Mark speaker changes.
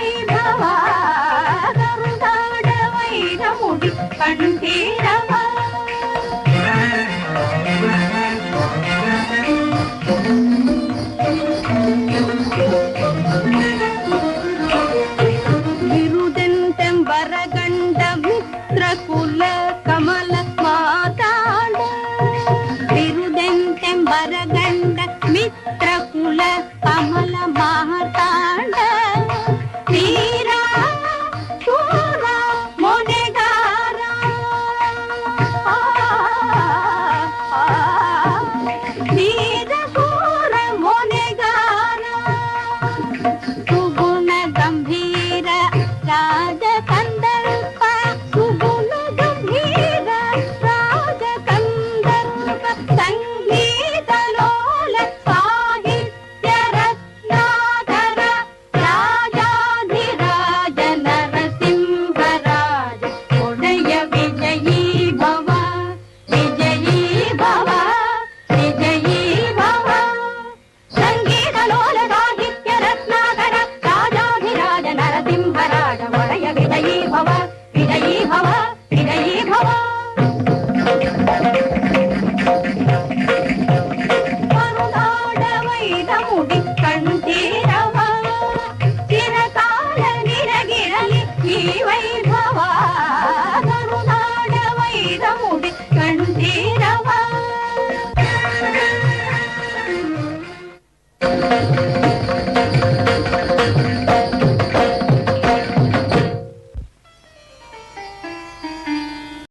Speaker 1: ವೈಭವ ಗರುಡಾಡ ವೈರ ಮುಡಿ ಕಂಠೀರವ ಬಿರುದೆಂತೆಂಬರಗಂಡ ಮಿತ್ರ ಕುಲ ಕಮಲ ಮಾತಾಡ ಬಿರುದೆಂತೆಂಬರಗಂಡ ಮಿತ್ರ ಕುಲ ಕಮಲ ಮಾತಾಡ ತೀರ ಶೂರ ಮೊನೆಗಾರ ತೀರ ಶೂರ ಮೊನೆಗಾರ ಸುಗುಣ ಗಂಭೀರ ರಾಜ ಕಂದರ್ಪ ಸುಗುಣ ಗಂಭೀರ ರಾಜ ಕಂದರ್ಪ ಸಂಗೀತ ಲೋಲ ಸಾಹಿತ್ಯ ರತ್ನಾಕರ ರಾಜಾಧಿರಾಜ ನರಸಿಂಹರಾಜ ಒಡೆಯ ವಿಜಯೀ ಭವ ವಿಜಯೀ ಭವ ವಿಜಯೀ ಭವ ಸಂಗೀತ ಲೋಲ ಸಾಹಿತ್ಯ ರತ್ನಾಕರ ರಾಜಾಧಿರಾಜ ನರಸಿಂಹರಾಜ ಒಡೆಯ ವಿಜಯೀ ಭವ ವಿಜಯೀ ಭವ ವಿಜಯೀ ಭವ ಕರುನಾಡ ವೈರ ಮುಡಿ ಕಂಠೀರವ ಚಿರಕಾಲ ನಿನಗಿರಲಿ ಈ ವೈಭವ ಕರುನಾಡ ವೈರ ಮುಡಿ ಕಂಠೀರವ